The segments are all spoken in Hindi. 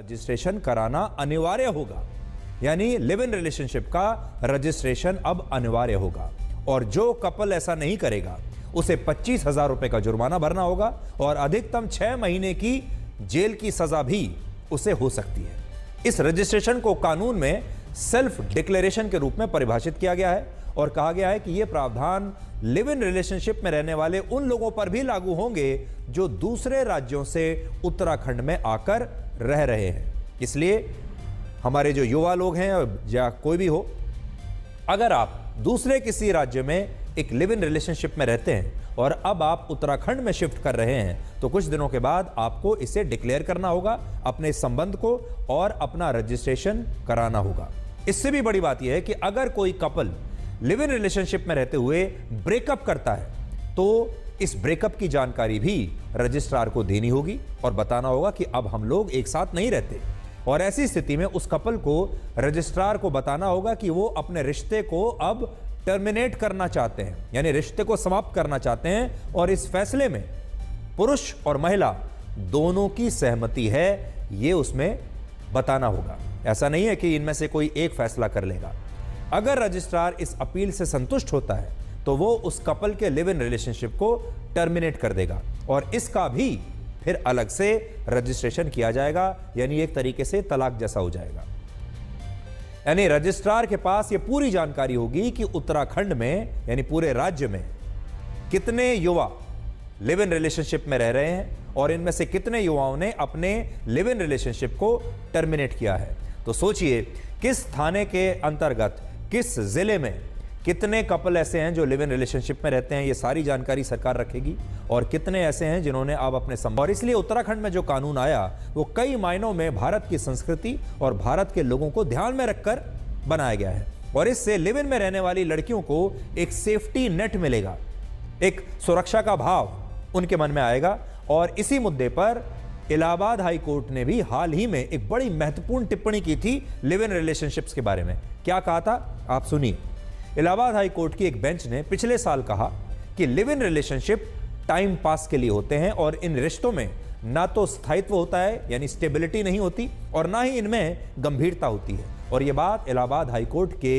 रजिस्ट्रेशन कराना अनिवार्य होगा, यानी लिव इन रिलेशनशिप का रजिस्ट्रेशन अब अनिवार्य होगा और जो कपल ऐसा नहीं करेगा उसे 25,000 रुपए का जुर्माना भरना होगा और अधिकतम 6 महीने की जेल की सजा भी उसे हो सकती है। इस रजिस्ट्रेशन को कानून में सेल्फ डिक्लेरेशन के रूप में परिभाषित किया गया है और कहा गया है कि यह प्रावधान लिव इन रिलेशनशिप में रहने वाले उन लोगों पर भी लागू होंगे जो दूसरे राज्यों से उत्तराखंड में आकर रह रहे हैं। इसलिए हमारे जो युवा लोग हैं या कोई भी हो, अगर आप दूसरे किसी राज्य में एक लिव इन रिलेशनशिप में रहते हैं और अब आप उत्तराखंड में शिफ्ट कर रहे हैं तो कुछ दिनों के बाद आपको इसे डिक्लेयर करना होगा, अपने संबंध को, और अपना रजिस्ट्रेशन कराना होगा। इससे भी बड़ी बात यह है कि अगर कोई कपल लिव इन रिलेशनशिप में रहते हुए ब्रेकअप करता है तो इस ब्रेकअप की जानकारी भी रजिस्ट्रार को देनी होगी और बताना होगा कि अब हम लोग एक साथ नहीं रहते। और ऐसी स्थिति में उस कपल को रजिस्ट्रार को बताना होगा कि वो अपने रिश्ते को अब टर्मिनेट करना चाहते हैं, यानी रिश्ते को समाप्त करना चाहते हैं और इस फैसले में पुरुष और महिला दोनों की सहमति है, ये उसमें बताना होगा। ऐसा नहीं है कि इनमें से कोई एक फैसला कर लेगा। अगर रजिस्ट्रार इस अपील से संतुष्ट होता है तो वो उस कपल के लिव इन रिलेशनशिप को टर्मिनेट कर देगा और इसका भी फिर अलग से रजिस्ट्रेशन किया जाएगा, यानी एक तरीके से तलाक जैसा हो जाएगा। यानी रजिस्ट्रार के पास ये पूरी जानकारी होगी कि उत्तराखंड में यानी पूरे राज्य में कितने युवा लिव इन रिलेशनशिप में रह रहे हैं और इनमें से कितने युवाओं ने अपने लिव इन रिलेशनशिप को टर्मिनेट किया है। तो सोचिए किस थाने के अंतर्गत किस जिले में कितने कपल ऐसे हैं जो लिव इन रिलेशनशिप में रहते हैं, ये सारी जानकारी सरकार रखेगी और कितने ऐसे हैं जिन्होंने अब अपने और इसलिए उत्तराखंड में जो कानून आया वो कई मायनों में भारत की संस्कृति और भारत के लोगों को ध्यान में रखकर बनाया गया है और इससे लिव इन में रहने वाली लड़कियों को एक सेफ्टी नेट मिलेगा, एक सुरक्षा का भाव उनके मन में आएगा। और इसी मुद्दे पर इलाहाबाद हाई कोर्ट ने भी हाल ही में एक बड़ी महत्वपूर्ण टिप्पणी की थी लिव इन रिलेशनशिप्स के बारे में। क्या कहा था आप सुनिए। इलाहाबाद हाई कोर्ट की एक बेंच ने पिछले साल कहा कि live in relationship time pass के लिए होते हैं और इन रिश्तों में ना तो स्थायित्व होता है यानी स्टेबिलिटी नहीं होती और ना ही इनमें गंभीरता होती है। और यह बात इलाहाबाद हाई कोर्ट के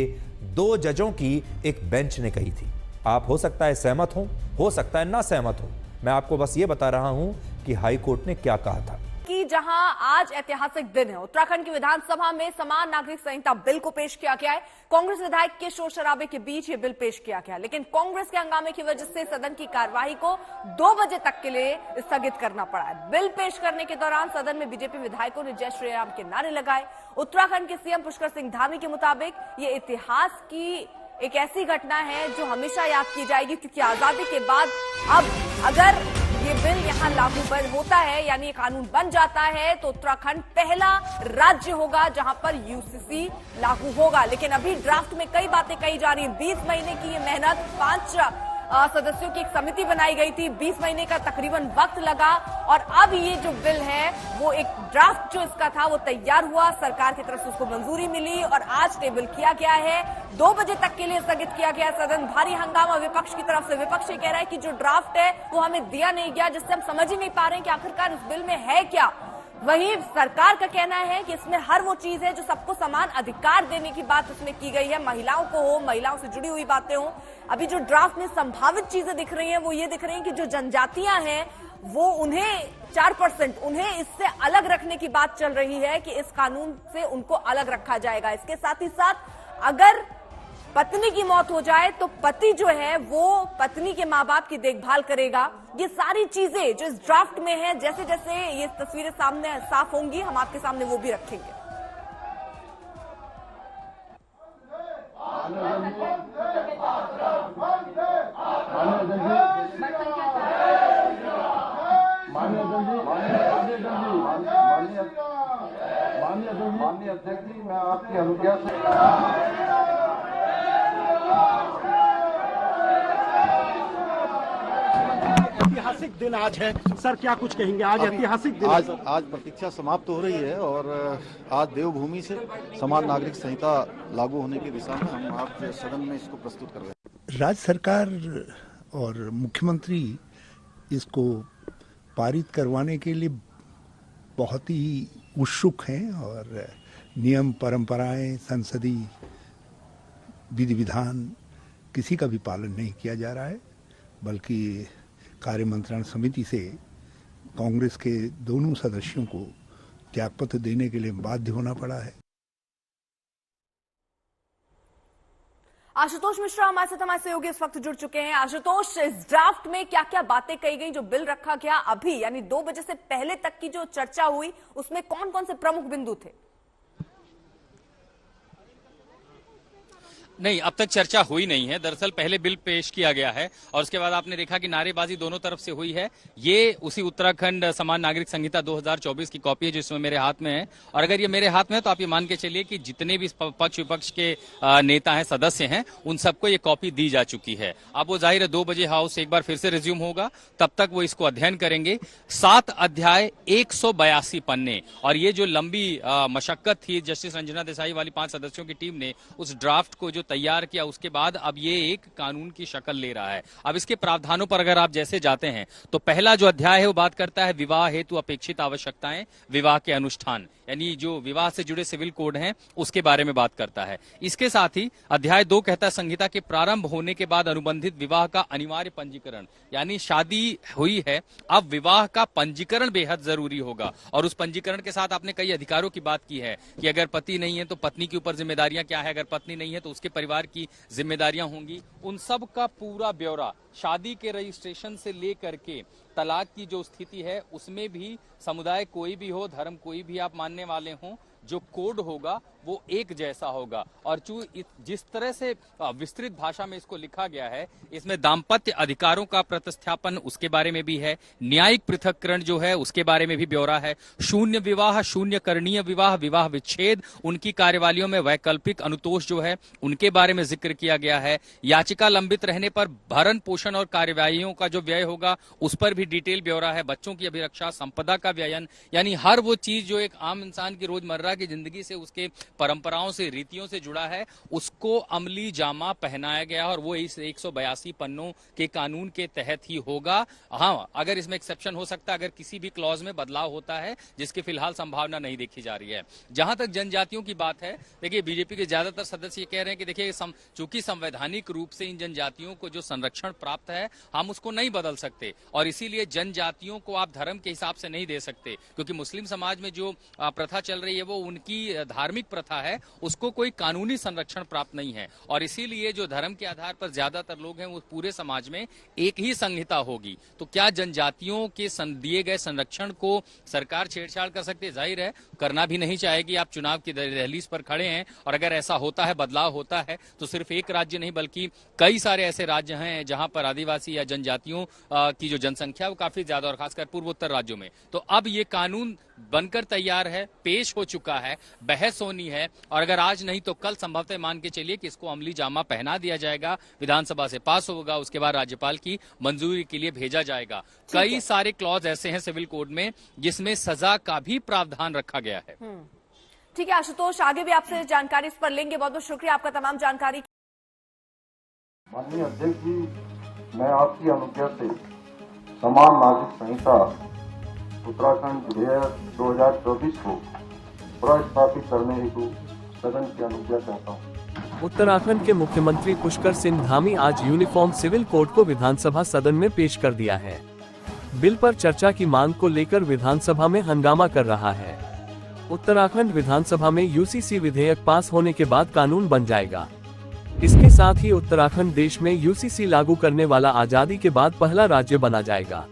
2 जजों की एक बेंच ने कही थी। आप हो सकता है सहमत हो सकता है ना सहमत हो, मैं आपको बस ये बता रहा हूं कि हाई कोर्ट ने क्या कहा था। कि जहां आज ऐतिहासिक दिन है, उत्तराखंड की विधानसभा में समान नागरिक संहिता बिल को पेश किया गया है। कांग्रेस विधायक के शोर शराबे के बीच ये बिल पेश किया गया, लेकिन कांग्रेस के हंगामे की वजह से सदन की कार्यवाही को 2 बजे तक के लिए स्थगित करना पड़ा है। बिल पेश करने के दौरान सदन में बीजेपी विधायकों ने जय श्री राम के नारे लगाए। उत्तराखंड के सीएम पुष्कर सिंह धामी के मुताबिक ये इतिहास की एक ऐसी घटना है जो हमेशा याद की जाएगी, क्योंकि आजादी के बाद अब अगर ये बिल यहाँ लागू होता है यानी ये कानून बन जाता है तो उत्तराखंड पहला राज्य होगा जहां पर यूसीसी लागू होगा। लेकिन अभी ड्राफ्ट में कई बातें कही जा रही हैं। 20 महीने की ये मेहनत, 5 सदस्यों की एक समिति बनाई गई थी, 20 महीने का तकरीबन वक्त लगा और अब ये जो बिल है वो एक ड्राफ्ट जो इसका था वो तैयार हुआ, सरकार की तरफ से उसको मंजूरी मिली और आज टेबल किया गया है। 2 बजे तक के लिए स्थगित किया गया सदन। भारी हंगामा विपक्ष की तरफ से। विपक्ष ये कह रहा है कि जो ड्राफ्ट है वो हमें दिया नहीं गया, जिससे हम समझ ही नहीं पा रहे हैं कि आखिरकार इस बिल में है क्या। वहीं सरकार का कहना है कि इसमें हर वो चीज है जो सबको समान अधिकार देने की बात इसमें की गई है, महिलाओं को हो, महिलाओं से जुड़ी हुई बातें हो। अभी जो ड्राफ्ट में संभावित चीजें दिख रही हैं वो ये दिख रही हैं कि जो जनजातियां हैं वो उन्हें 4% उन्हें इससे अलग रखने की बात चल रही है कि इस कानून से उनको अलग रखा जाएगा। इसके साथ ही साथ अगर पत्नी की मौत हो जाए तो पति जो है वो पत्नी के माँ बाप की देखभाल करेगा। ये सारी चीजें जो इस ड्राफ्ट में है, जैसे जैसे ये तस्वीरें सामने साफ होंगी हम आपके सामने वो भी रखेंगे। माननीय अध्यक्ष जी, मैं आपकी अनुज्ञा से ऐतिहासिक दिन आज है सर, क्या कुछ कहेंगे? आज ऐतिहासिक दिन आज प्रतीक्षा समाप्त हो रही है और आज देवभूमि से समान नागरिक संहिता लागू होने की दिशा में हम आपके सदन में इसको प्रस्तुत कर रहे हैं। राज्य सरकार और मुख्यमंत्री इसको पारित करवाने के लिए बहुत ही उत्सुक हैं और नियम परंपराएं संसदीय विधि विधान किसी का भी पालन नहीं किया जा रहा है, बल्कि कार्य मंत्रणा समिति से कांग्रेस के दोनों सदस्यों को त्यागपत्र देने के लिए बाध्य होना पड़ा है। आशुतोष मिश्रा हमारे साथ, हमारे सहयोगी इस वक्त जुड़ चुके हैं। आशुतोष, इस ड्राफ्ट में क्या क्या बातें कही गई, जो बिल रखा गया अभी यानी 2 बजे से पहले तक की जो चर्चा हुई, उसमें कौन कौन से प्रमुख बिंदु थे? नहीं, अब तक चर्चा हुई नहीं है। दरअसल पहले बिल पेश किया गया है और उसके बाद आपने देखा कि नारेबाजी दोनों तरफ से हुई है। ये उसी उत्तराखंड समान नागरिक संहिता 2024 की कॉपी है जिसमें मेरे हाथ में है, और अगर ये मेरे हाथ में है तो आप ये मान के चलिए कि जितने भी पक्ष विपक्ष के नेता हैं, सदस्य हैं, उन सबको ये कॉपी दी जा चुकी है। अब वो जाहिर है 2 बजे हाउस एक बार फिर से रिज्यूम होगा, तब तक वो इसको अध्ययन करेंगे। 7 अध्याय, 182 पन्ने, और ये जो लंबी मशक्कत थी जस्टिस रंजना देसाई वाली 5 सदस्यों की टीम ने उस ड्राफ्ट को जो तैयार किया, उसके बाद अब ये एक कानून की शक्ल ले रहा है। अब इसके प्रावधानों पर अगर आप जैसे जाते हैं तो पहला जो अध्याय है वो बात करता है विवाह हेतु अपेक्षित आवश्यकताएं, विवाह के अनुष्ठान, यानी जो विवाह से जुड़े सिविल कोड हैं उसके बारे में बात करता है। इसके साथ ही अध्याय 2 कहता है संहिता के प्रारंभ होने के बाद अनुबंधित विवाह का अनिवार्य पंजीकरण, यानी शादी हुई है, अब विवाह का पंजीकरण बेहद जरूरी होगा। और उस पंजीकरण के साथ आपने कई अधिकारों की बात की है कि अगर पति नहीं है तो पत्नी के ऊपर जिम्मेदारियां क्या है, अगर पत्नी नहीं है तो उसके परिवार की जिम्मेदारियां होंगी। उन सब का पूरा ब्यौरा, शादी के रजिस्ट्रेशन से लेकर के तलाक की जो स्थिति है उसमें भी समुदाय कोई भी हो, धर्म कोई भी आप मानने वाले हों, जो कोड होगा वो एक जैसा होगा। और जिस तरह से विस्तृत भाषा में इसको लिखा गया है, इसमें दाम्पत्य अधिकारों का प्रतिस्थापन उसके बारे में भी है, न्यायिक पृथक्करण जो है उसके बारे में भी ब्यौरा है, शून्य विवाह, शून्य करणीय विवाह, विवाह विच्छेद, उनकी कार्यवालियों में वैकल्पिक अनुतोष जो है उनके बारे में जिक्र किया गया है, याचिका लंबित रहने पर भरण पोषण और कार्यवाहियों का जो व्यय होगा उस पर भी डिटेल ब्यौरा है, बच्चों की अभिरक्षा, संपदा का व्ययन, यानी हर वो चीज जो एक आम इंसान की रोजमर्रा की जिंदगी से, उसके परंपराओं से, रीतियों से जुड़ा है, उसको अमली जामा पहनाया गया और वो इस 182 पन्नों के कानून के तहत ही होगा। हाँ, अगर इसमें एक्सेप्शन हो सकता है अगर किसी भी क्लॉज में बदलाव होता है, जिसकी फिलहाल संभावना नहीं देखी जा रही है। जहां तक जनजातियों की बात है, देखिए बीजेपी के ज्यादातर सदस्य ये कह रहे हैं कि देखिए चूंकि संवैधानिक रूप से इन जनजातियों को जो संरक्षण प्राप्त है हम उसको नहीं बदल सकते, और इसीलिए जनजातियों को आप धर्म के हिसाब से नहीं दे सकते, क्योंकि मुस्लिम समाज में जो प्रथा चल रही है वो उनकी धार्मिक प्रथा है, उसको कोई कानूनी संरक्षण प्राप्त नहीं है। और इसीलिए जो धर्म के आधार पर ज्यादातर लोग हैं वो पूरे समाज में एक ही संहिता होगी। तो क्या जनजातियों के दिए गए संरक्षण को सरकार छेड़छाड़ कर सकती है? जाहिर है करना भी नहीं चाहेगी। आप चुनाव की दहलीज पर खड़े हैं और अगर ऐसा होता है, बदलाव होता है, तो सिर्फ एक राज्य नहीं बल्कि कई सारे ऐसे राज्य हैं जहां पर आदिवासी या जनजातियों की जो जनसंख्या वो काफी ज्यादा, और खासकर पूर्वोत्तर राज्यों में। तो अब ये कानून बनकर तैयार है, पेश हो चुका है, बहस होनी है, और अगर आज नहीं तो कल संभवतः मान के चलिए कि इसको अमली जामा पहना दिया जाएगा, विधानसभा से पास होगा, उसके बाद राज्यपाल की मंजूरी के लिए भेजा जाएगा। कई सारे क्लॉज ऐसे हैं सिविल कोड में जिसमें सजा का भी प्रावधान रखा गया है। ठीक है आशुतोष, आगे भी आपसे जानकारी इस पर लेंगे। बहुत बहुत शुक्रिया आपका तमाम जानकारी। माननीय अध्यक्ष जी, मैं आपकी अनुज्ञा से समान नागरिक संहिता उत्तराखंड विधेयक 2024 को प्रस्तावित करने हेतु सदन की अनुज्ञा चाहता हूँ। उत्तराखंड के मुख्यमंत्री पुष्कर सिंह धामी आज यूनिफॉर्म सिविल कोड को विधानसभा सदन में पेश कर दिया है। बिल पर चर्चा की मांग को लेकर विधानसभा में हंगामा कर रहा है। उत्तराखंड विधानसभा में यूसीसी विधेयक पास होने के बाद कानून बन जाएगा। इसके साथ ही उत्तराखंड देश में यूसीसी लागू करने वाला आजादी के बाद पहला राज्य बना जाएगा।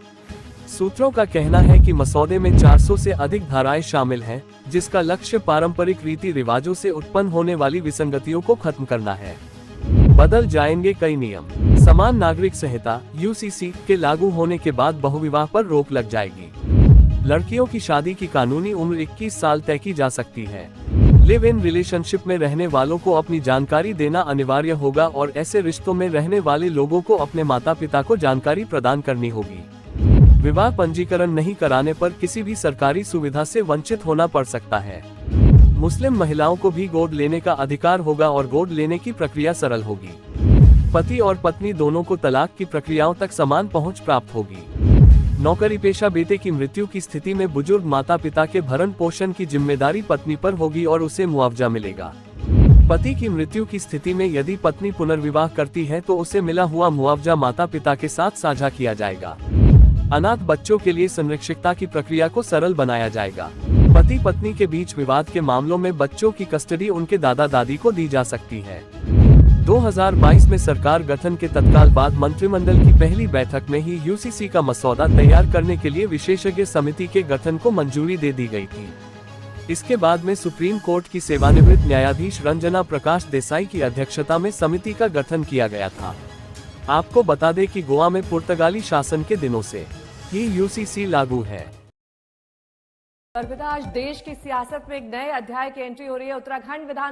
सूत्रों का कहना है कि मसौदे में 400 से अधिक धाराएं शामिल हैं, जिसका लक्ष्य पारंपरिक रीति रिवाजों से उत्पन्न होने वाली विसंगतियों को खत्म करना है। बदल जाएंगे कई नियम। समान नागरिक संहिता यूसीसी के लागू होने के बाद बहुविवाह पर रोक लग जाएगी। लड़कियों की शादी की कानूनी उम्र 21 साल तय की जा सकती है। लिव इन रिलेशनशिप में रहने वालों को अपनी जानकारी देना अनिवार्य होगा और ऐसे रिश्तों में रहने वाले लोगों को अपने माता पिता को जानकारी प्रदान करनी होगी। विवाह पंजीकरण नहीं कराने पर किसी भी सरकारी सुविधा से वंचित होना पड़ सकता है। मुस्लिम महिलाओं को भी गोद लेने का अधिकार होगा और गोद लेने की प्रक्रिया सरल होगी। पति और पत्नी दोनों को तलाक की प्रक्रियाओं तक समान पहुंच प्राप्त होगी। नौकरी पेशा बेटे की मृत्यु की स्थिति में बुजुर्ग माता पिता के भरण पोषण की जिम्मेदारी पत्नी पर होगी और उसे मुआवजा मिलेगा। पति की मृत्यु की स्थिति में यदि पत्नी पुनर्विवाह करती है तो उसे मिला हुआ मुआवजा माता पिता के साथ साझा किया जाएगा। अनाथ बच्चों के लिए संरक्षितता की प्रक्रिया को सरल बनाया जाएगा। पति पत्नी के बीच विवाद के मामलों में बच्चों की कस्टडी उनके दादा दादी को दी जा सकती है। 2022 में सरकार गठन के तत्काल बाद मंत्रिमंडल की पहली बैठक में ही यूसीसी का मसौदा तैयार करने के लिए विशेषज्ञ समिति के गठन को मंजूरी दे दी गई थी। इसके बाद में सुप्रीम कोर्ट की सेवानिवृत्त न्यायाधीश रंजना प्रकाश देसाई की अध्यक्षता में समिति का गठन किया गया था। आपको बता दें कि गोवा में पुर्तगाली शासन के दिनों से ही यूसीसी लागू है। अर्पिता, आज देश की सियासत में एक नए अध्याय की एंट्री हो रही है। उत्तराखंड विधान